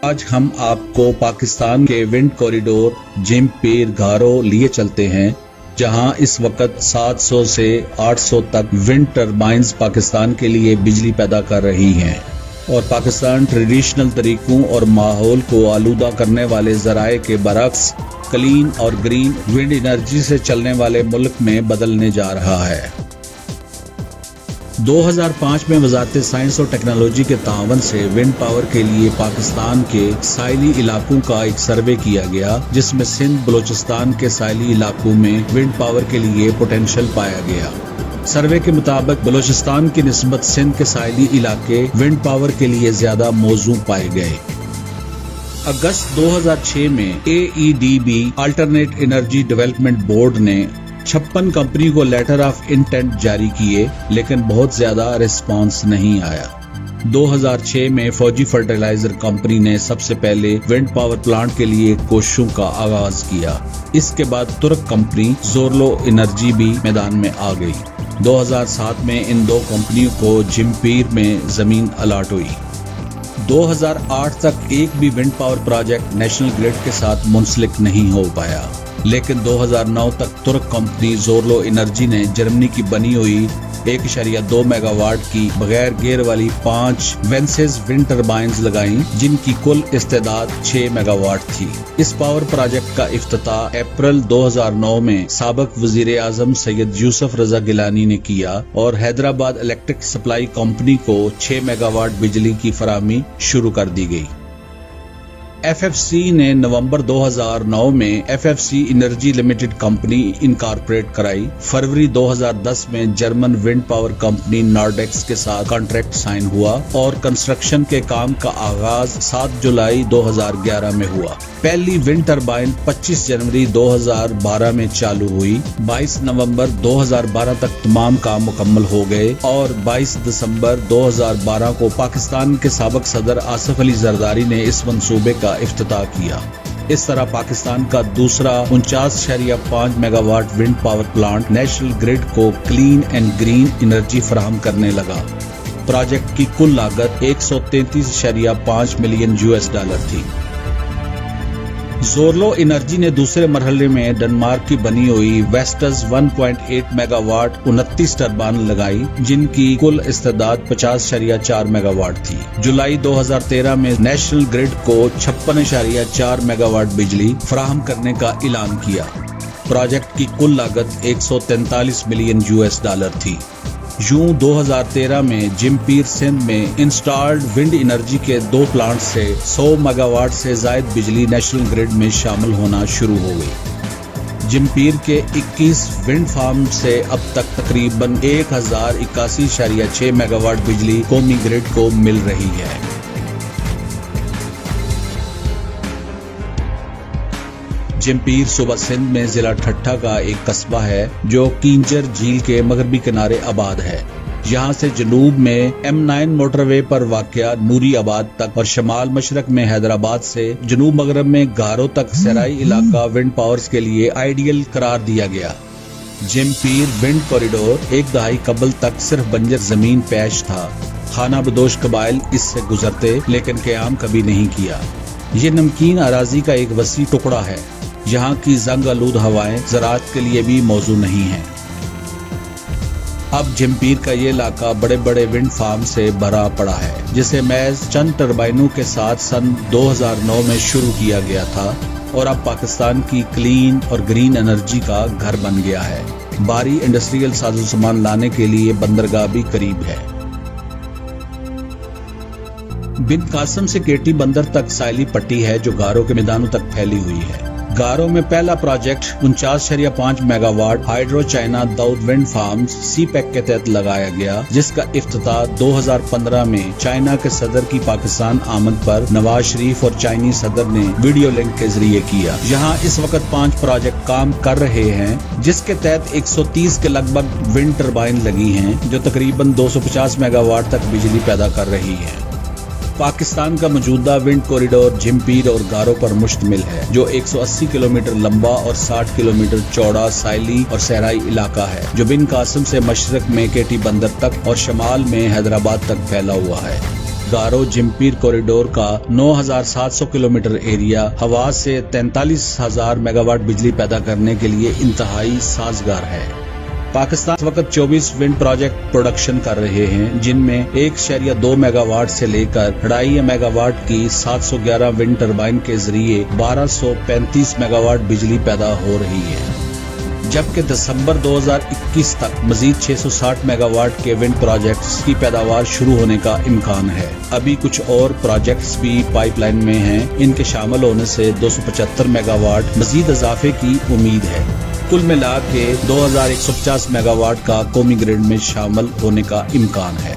آج ہم آپ کو پاکستان کے ونڈ کوریڈور جم پیر گارو لیے چلتے ہیں، جہاں اس وقت 700 سے 800 تک ونڈ ٹربائنز پاکستان کے لیے بجلی پیدا کر رہی ہیں، اور پاکستان ٹریڈیشنل طریقوں اور ماحول کو آلودہ کرنے والے ذرائع کے برعکس کلین اور گرین ونڈ انرجی سے چلنے والے ملک میں بدلنے جا رہا ہے۔ 2005 میں وزارت سائنس اور ٹیکنالوجی کے تعاون سے ونڈ پاور کے لیے پاکستان کے ساحلی علاقوں کا ایک سروے کیا گیا، جس میں سندھ بلوچستان کے ساحلی علاقوں میں ونڈ پاور کے لیے پوٹینشل پایا گیا۔ سروے کے مطابق بلوچستان کی نسبت سندھ کے ساحلی علاقے ونڈ پاور کے لیے زیادہ موزوں پائے گئے۔ اگست 2006 میں AEDB alternate energy development board نے 56 کمپنی کو لیٹر آف انٹینٹ جاری کیے، لیکن بہت زیادہ رسپانس نہیں آیا۔ 2006 میں فوجی فرٹیلائزر کمپنی نے سب سے پہلے ونڈ پاور پلانٹ کے لیے کوششوں کا آغاز کیا۔ اس کے بعد ترک کمپنی زورلو انرجی بھی میدان میں آ گئی۔ 2007 میں ان دو کمپنیوں کو جم پیر میں زمین الاٹ ہوئی۔ 2008 تک ایک بھی wind power project national grid کے ساتھ منسلک نہیں ہو پایا، لیکن 2009 تک ترک کمپنی زورلو انرجی نے جرمنی کی بنی ہوئی 1.2 میگا واٹ کی بغیر گیئر والی 5 وینسز ونڈ ٹربائنز لگائیں، جن کی کل استعداد 6 میگا واٹ تھی۔ اس پاور پروجیکٹ کا افتتاح اپریل 2009 میں سابق وزیر اعظم سید یوسف رضا گیلانی نے کیا، اور حیدرآباد الیکٹرک سپلائی کمپنی کو 6 میگا واٹ بجلی کی فراہمی شروع کر دی گئی۔ FFC نے نومبر 2009 میں FFC energy limited company incorporate کرائی۔ فروری 2010 میں جرمن ونڈ پاور کمپنی نارڈیکس کے ساتھ کانٹریکٹ سائن ہوا، اور کنسٹرکشن کے کام کا آغاز 7 جولائی 2011 میں ہوا۔ پہلی ونڈ ٹربائن 25 جنوری 2012 میں چالو ہوئی۔ 22 نومبر 2012 تک تمام کام مکمل ہو گئے، اور 22 دسمبر 2012 کو پاکستان کے سابق صدر آصف علی زرداری نے اس منصوبے کا افتتاح کیا۔ اس طرح پاکستان کا دوسرا 49.5 mega watt wind power plant national grid کو کلین اینڈ گرین انرجی فراہم کرنے لگا۔ پروجیکٹ کی کل لاگت $133.5 ملین تھی۔ زورلو انرجی نے دوسرے مرحلے میں ڈنمارک کی بنی ہوئی ویسٹز 1.8 میگا واٹ 29 ٹربائن لگائی، جن کی کل استعداد 50.4 میگا واٹ تھی۔ جولائی 2013 میں نیشنل گریڈ کو 56.4 میگا واٹ بجلی فراہم کرنے کا اعلان کیا۔ پروجیکٹ کی کل لاگت $143 ملین تھی۔ یوں 2013 میں جم پیر سندھ میں انسٹالڈ ونڈ انرجی کے 2 پلانٹ سے 100 میگا واٹ سے زائد بجلی نیشنل گریڈ میں شامل ہونا شروع ہو گئی۔ جم پیر کے 21 ونڈ فارم سے اب تک تقریباً 1081.6 میگا واٹ بجلی قومی گریڈ کو مل رہی ہے۔ جم پیر صوبہ سندھ میں ضلع ٹھٹھہ کا ایک قصبہ ہے، جو کینجر جھیل کے مغربی کنارے آباد ہے۔ یہاں سے جنوب میں M9 موٹر وے پر واقع نوری آباد تک، اور شمال مشرق میں حیدرآباد سے جنوب مغرب میں گارو تک صحرائی علاقہ ونڈ پاورز کے لیے آئیڈیل قرار دیا گیا۔ جم پیر ونڈ کوریڈور ایک دہائی قبل تک صرف بنجر زمین پیش تھا۔ خانہ بدوش قبائل اس سے گزرتے، لیکن قیام کبھی نہیں کیا۔ یہ نمکین اراضی کا ایک وسیع ٹکڑا ہے۔ یہاں کی زنگ آلود ہوائیں زراعت کے لیے بھی موزوں نہیں ہیں۔ اب جم پیر کا یہ علاقہ بڑے بڑے ونڈ فارم سے بھرا پڑا ہے، جسے محض چند ٹربائنوں کے ساتھ سن 2009 میں شروع کیا گیا تھا، اور اب پاکستان کی کلین اور گرین انرجی کا گھر بن گیا ہے۔ بھاری انڈسٹریل ساز و سامان لانے کے لیے بندرگاہ بھی قریب ہے۔ بن قاسم سے کیٹی بندر تک ساحلی پٹی ہے، جو گارو کے میدانوں تک پھیلی ہوئی ہے۔ گارو میں پہلا project 49.5 mega watt hydro China Dawood wind farms CPEC کے تحت لگایا گیا، جس کا افتتاح 2015 میں چائنا کے صدر کی پاکستان آمد پر نواز شریف اور چائنی صدر نے ویڈیو لنک کے ذریعے کیا۔ یہاں اس وقت 5 پروجیکٹ کام کر رہے ہیں، جس کے تحت 130 کے لگ بھگ ونڈ ٹربائن لگی ہیں، جو تقریباً 250 میگا واٹ تک بجلی پیدا کر رہی ہیں۔ پاکستان کا موجودہ ونڈ کوریڈور جم پیر اور گارو پر مشتمل ہے، جو 180 کلومیٹر لمبا اور 60 کلومیٹر چوڑا ساحلی اور صحرائی علاقہ ہے، جو بن قاسم سے مشرق میں کیٹی بندر تک اور شمال میں حیدرآباد تک پھیلا ہوا ہے۔ गारो जिम्पीर कॉरिडोर का 9,700 किलोमीटर एरिया हवा से 43,000 मेगावाट बिजली पैदा करने के लिए इंतहाई साजगार है। पाकिस्तान इस वक्त 24 विंड प्रोजेक्ट प्रोडक्शन कर रहे हैं, जिनमें 1.2 मेगावाट से लेकर 2.5 मेगावाट की 711 विंड टरबाइन के जरिए 1235 मेगावाट बिजली पैदा हो रही है, जबकि दिसंबर 2021 तक मजीद 660 मेगावाट के विंड प्रोजेक्ट्स की पैदावार शुरू होने का इम्कान है। अभी कुछ और प्रोजेक्ट्स भी पाइपलाइन में हैं। इनके शामिल होने से 275 मेगावाट मजीद इजाफे की उम्मीद है। कुल मिला के 2150 मेगावाट का कौमी ग्रिड में शामिल होने का इम्कान है।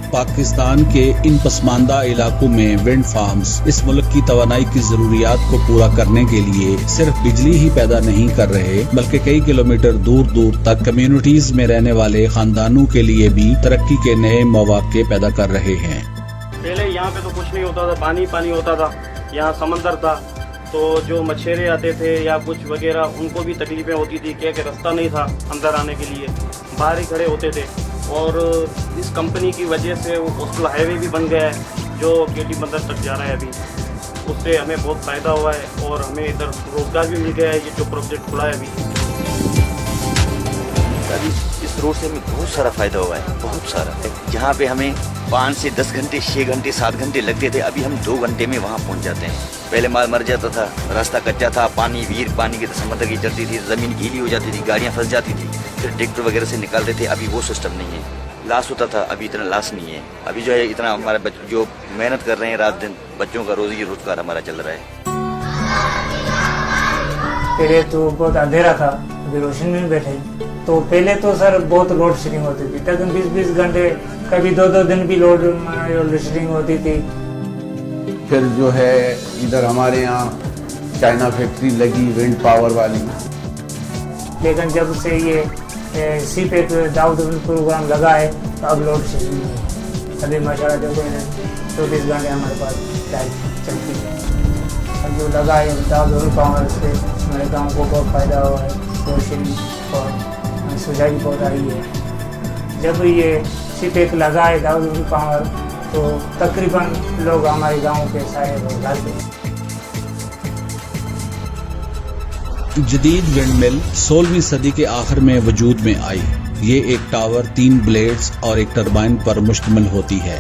पाकिस्तान के इन पसमानदा इलाकों में विंड फार्म्स इस मुल्क की तवानाई की जरूरियात को पूरा करने के लिए सिर्फ बिजली ही पैदा नहीं कर रहे, बल्कि कई किलोमीटर दूर दूर तक कम्युनिटीज में रहने वाले खानदानों के लिए भी तरक्की के नए मौके पैदा कर रहे हैं। पहले यहाँ पे तो कुछ नहीं होता था, पानी पानी होता था, यहाँ समंदर था, तो जो मछेरे आते थे या कुछ वगैरह उनको भी तकलीफें होती थी, क्या कि रास्ता नहीं था अंदर आने के लिए, बाहर ही खड़े होते थे। और इस कंपनी की वजह से वो कोस्टल हाईवे भी बन गया है जो केटी बंदर तक जा रहा है अभी, उससे हमें बहुत फ़ायदा हुआ है और हमें इधर रोजगार भी मिल गया है। ये जो प्रोजेक्ट खुला है अभी इस रोड से हमें बहुत सारा फ़ायदा हुआ है, बहुत सारा। जहाँ पे हमें 5 से 10 घंटे, 6 घंटे, 7 घंटे लगते थे, अभी हम 2 घंटे में वहाँ पहुँच जाते हैं। पहले माल मर जाता था, रास्ता कच्चा था, पानी की समंदर की चढ़ती थी, ज़मीन गीली हो जाती थी, गाड़ियाँ फंस जाती थी, फिर ट्रैक्टर वगैरह से निकालते थे। अभी वो सिस्टम नहीं है। लॉस होता था, अभी इतना लॉस नहीं है। अभी जो है इतना हमारे बच्चे जो मेहनत कर रहे हैं रात दिन, बच्चों का रोजगार हमारा चल रहा है। पहले तो बहुत अंधेरा था, अभी रोशनी में बैठे। तो पहले तो सर बहुत लोड शेडिंग होती थी, तकरीबन 20-20 घंटे, कभी 2-2 दिन भी लोड शेडिंग होती थी। फिर जो है इधर हमारे यहाँ चाइना फैक्ट्री लगी विंड पावर वाली, लेकिन जब से ये सीपेक दाऊद प्रोग्राम लगा है तो अब लोड शेडिंग नहीं है। अभी माशाल्लाह देखो 24 घंटे हमारे पास लाइट चलती है। अब जो लगा है दाऊद पावर से हमारे गाँव को बहुत फ़ायदा हुआ है, रोशनी और सुझाई बहुत आई है। जब ये सीपेक लगा है दाऊद पावर तो तकरीबन लोग हमारे गांव के सारे रोजगार के। जदीद विंड मिल 16वीं सदी के आखिर में वजूद में आई। ये एक टावर, 3 ब्लेड्स और एक टरबाइन पर मुश्तमिल होती है।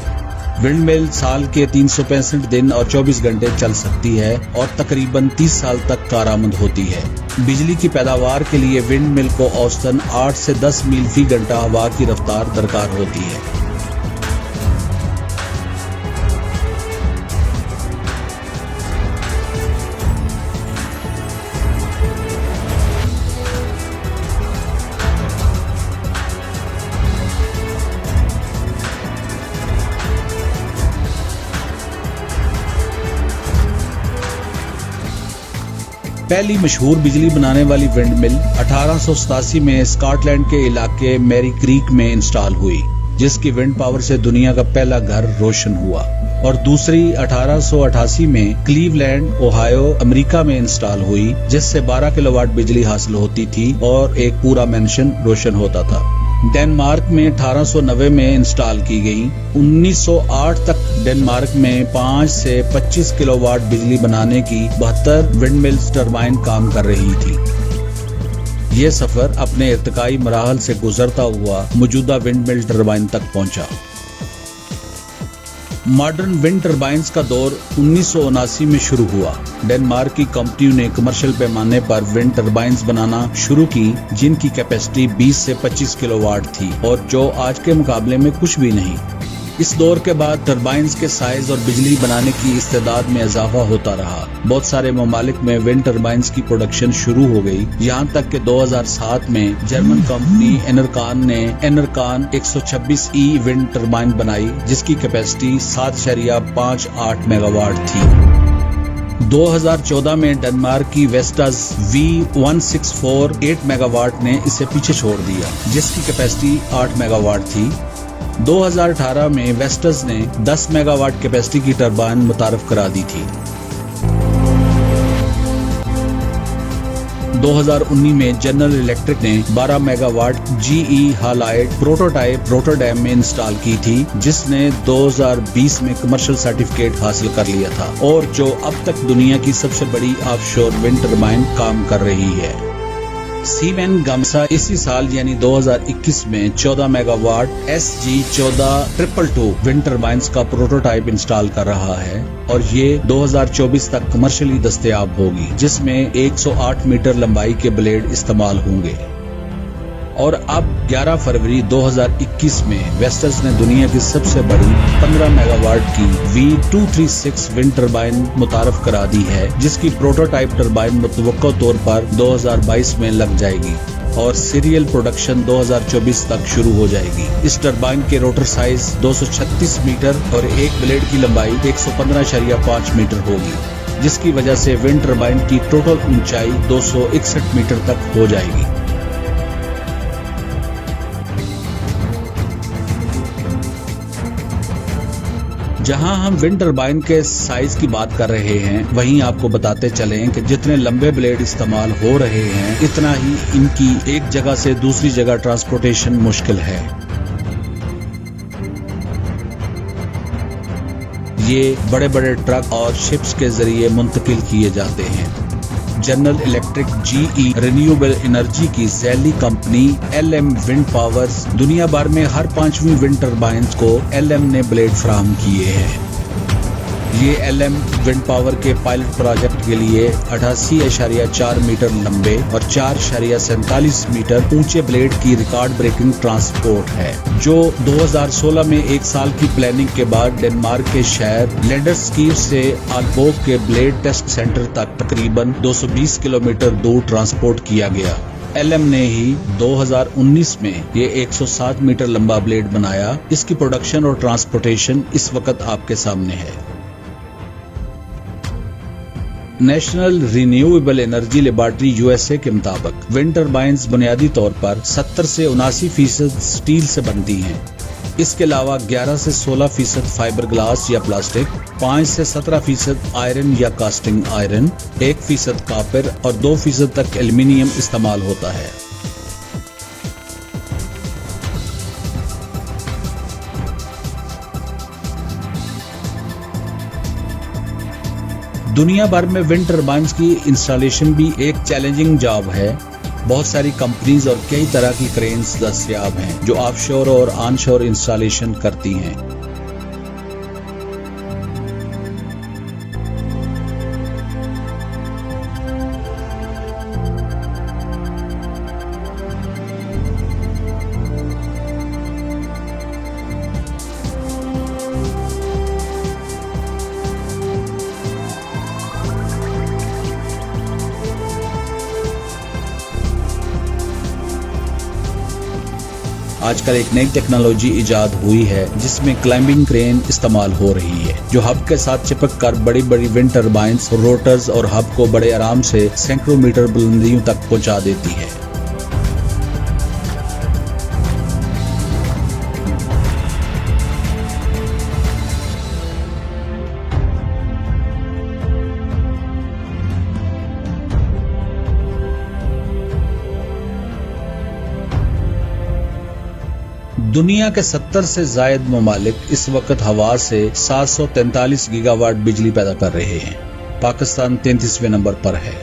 विंड मिल साल के 365 दिन और 24 घंटे चल सकती है और तकरीबन 30 साल तक कारआमद होती है। बिजली की पैदावार के लिए विंड मिल को औसतन 8 से 10 मील फी घंटा हवा की रफ्तार दरकार होती है। पहली मशहूर बिजली बनाने वाली विंड मिल 1887 में स्कॉटलैंड के इलाके मैरी क्रीक में इंस्टॉल हुई, जिसकी विंड पावर से दुनिया का पहला घर रोशन हुआ। और दूसरी 1888 में क्लीवलैंड, ओहायो, अमेरिका में इंस्टॉल हुई, जिससे 12 किलोवाट बिजली हासिल होती थी और एक पूरा मैंशन रोशन होता था। डेनमार्क में 1890 में इंस्टॉल की गई। 1908 तक डेनमार्क में 5 से 25 किलोवाट बिजली बनाने की 72 विंड मिल्स टरबाइन काम कर रही थी। ये सफर अपने इर्तिकाई मराहल से गुजरता हुआ मौजूदा विंड मिल टरबाइन तक पहुंचा। मॉडर्न विंड टरबाइन्स का दौर 1979 में शुरू हुआ। डेनमार्क की कंपनियों ने कमर्शियल पैमाने पर विंड टरबाइन्स बनाना शुरू की, जिनकी कैपेसिटी 20 से 25 किलोवाट थी और जो आज के मुकाबले में कुछ भी नहीं। इस दौर के बाद टरबाइन्स के साइज और बिजली बनाने की इस्तेदाद में इजाफा होता रहा। बहुत सारे ममालिक में विंड टरबाइन्स की प्रोडक्शन शुरू हो गई, यहाँ तक कि 2007 में जर्मन कंपनी एनरकॉन ने एनरकॉन 126E विंड टरबाइन बनाई, जिसकी कैपेसिटी 7.58 मेगावाट थी। 2014 में डेनमार्क की वेस्टास V1648 8 मेगावाट ने इसे पीछे छोड़ दिया, जिसकी कैपेसिटी 8 मेगावाट थी। 2018 में वेस्टस ने 10 मेगावाट कैपेसिटी की टरबाइन मुतारफ करा दी थी। 2019 में जनरल इलेक्ट्रिक ने 12 megawatt GE halide prototype Rotterdam में इंस्टॉल की थी, जिसने 2020 में कमर्शियल सर्टिफिकेट हासिल कर लिया था और जो अब तक दुनिया की सबसे बड़ी ऑफशोर विंड टरबाइन काम कर रही है। सीमेन गामसा इसी साल यानी 2021 में 14 मेगावाट SG14222 विंड टरबाइंस का प्रोटोटाइप इंस्टॉल कर रहा है और ये 2024 तक कमर्शियली दस्तयाब होगी, जिसमें 108 मीटर लंबाई के ब्लेड इस्तेमाल होंगे। और अब 11 फरवरी 2021 में वेस्टर्स ने दुनिया की सबसे बड़ी 15 मेगावाट की V236 विंड टरबाइन मुतारफ करा दी है, जिसकी प्रोटोटाइप टरबाइन मुतवक्का तौर पर 2022 में लग जाएगी और सीरियल प्रोडक्शन 2024 तक शुरू हो जाएगी। इस टरबाइन के रोटर साइज 236 मीटर और एक ब्लेड की लंबाई 115.5 मीटर होगी, जिसकी वजह से विंड टरबाइन की टोटल ऊंचाई 261 मीटर तक हो जाएगी। जहां हम विंड टरबाइन के साइज की बात कर रहे हैं, वहीं आपको बताते चलें कि जितने लंबे ब्लेड इस्तेमाल हो रहे हैं, इतना ही इनकी एक जगह से दूसरी जगह ट्रांसपोर्टेशन मुश्किल है। ये बड़े बड़े ट्रक और शिप्स के जरिए मुंतकिल किए जाते हैं। General electric GE renewable energy की सैली कंपनी LM विंड पावर्स दुनिया भर में हर 5वीं विंड टरबाइंस को LM ने ब्लेड फराहम किए हैं। ये LM विंड पावर के पायलट प्रोजेक्ट के लिए 88.4 मीटर लंबे और 4.47 मीटर ऊंचे ब्लेड की रिकॉर्ड ब्रेकिंग ट्रांसपोर्ट है, जो 2016 में एक साल की प्लानिंग के बाद डेनमार्क के शहर लेंडरस्कीव से आल्बोग के ब्लेड टेस्ट सेंटर तक तकरीबन 220 किलोमीटर दूर ट्रांसपोर्ट किया गया। LM ने ही 2019 में ये 107 मीटर लंबा ब्लेड बनाया। इसकी प्रोडक्शन और ट्रांसपोर्टेशन इस वक्त आपके सामने है। National renewable energy laboratory USA के मुताबिक विंड टरबाइंस बुनियादी तौर पर 70 से 79% स्टील से बनती हैं। इसके अलावा 11 से 16% फाइबर ग्लास या प्लास्टिक, 5 से 17% आयरन या कास्टिंग आयरन, 1% कॉपर और 2% तक एल्यूमिनियम इस्तेमाल होता है। दुनिया भर में विंड टरबाइंस की इंस्टॉलेशन भी एक चैलेंजिंग जॉब है। बहुत सारी कंपनीज और कई तरह की क्रेन्स दस्तयाब हैं जो ऑफशोर और ऑनशोर इंस्टॉलेशन करती हैं। आजकल एक नई टेक्नोलॉजी इजाद हुई है जिसमें क्लाइंबिंग क्रेन इस्तेमाल हो रही है, जो हब के साथ चिपक कर बड़ी बड़ी विंड टरबाइंस, रोटर्स और हब को बड़े आराम से सैकड़ों मीटर बुलंदियों तक पहुंचा देती है। दुनिया के 70 से जायद ममालिक इस वक्त हवा से 743 गीगावाट बिजली पैदा कर रहे हैं। पाकिस्तान 33वें नंबर पर है।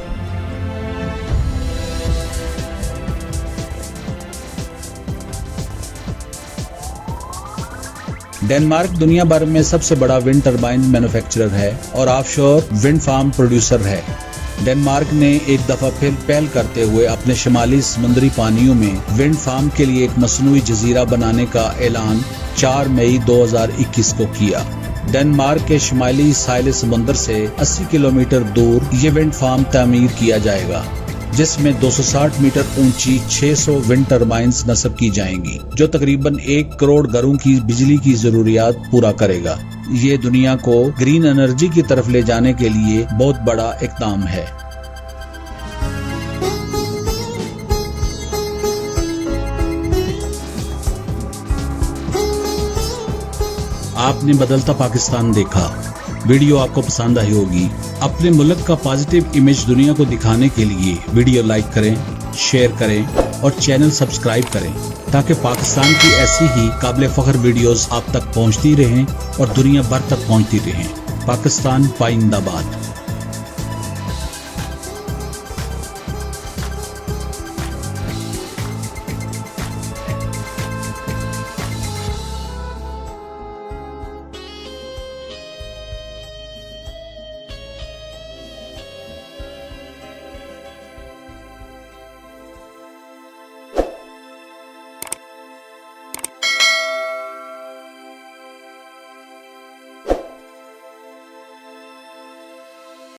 डेनमार्क दुनिया भर में सबसे बड़ा विंड टरबाइन मैन्युफैक्चरर है और ऑफशोर विंड फार्म प्रोड्यूसर है। डेनमार्क ने एक दफा फिर पहल करते हुए अपने शिमाली समुद्री पानियों में विंड फार्म के लिए एक मसनूई जजीरा बनाने का ऐलान 4 मई 2021 को किया। डेनमार्क के शिमाली साहिल समुद्र से 80 किलोमीटर दूर ये विंड फार्म तामीर किया जाएगा, जिसमें 260 मीटर ऊंची 600 विंड टरबाइंस नस्ब की जाएंगी, जो तकरीबन 1 करोड़ घरों की बिजली की जरूरियात पूरा करेगा। ये दुनिया को ग्रीन एनर्जी की तरफ ले जाने के लिए बहुत बड़ा इक़दाम है। आपने बदलता पाकिस्तान देखा। वीडियो आपको पसंद आई होगी। अपने मुल्क का पॉजिटिव इमेज दुनिया को दिखाने के लिए वीडियो लाइक करें, शेयर करें और चैनल सब्सक्राइब करें ताकि पाकिस्तान की ऐसी ही काबिल फख्र वीडियोस आप तक पहुंचती रहें और दुनिया भर तक पहुंचती रहें। पाकिस्तान पाइंदाबाद।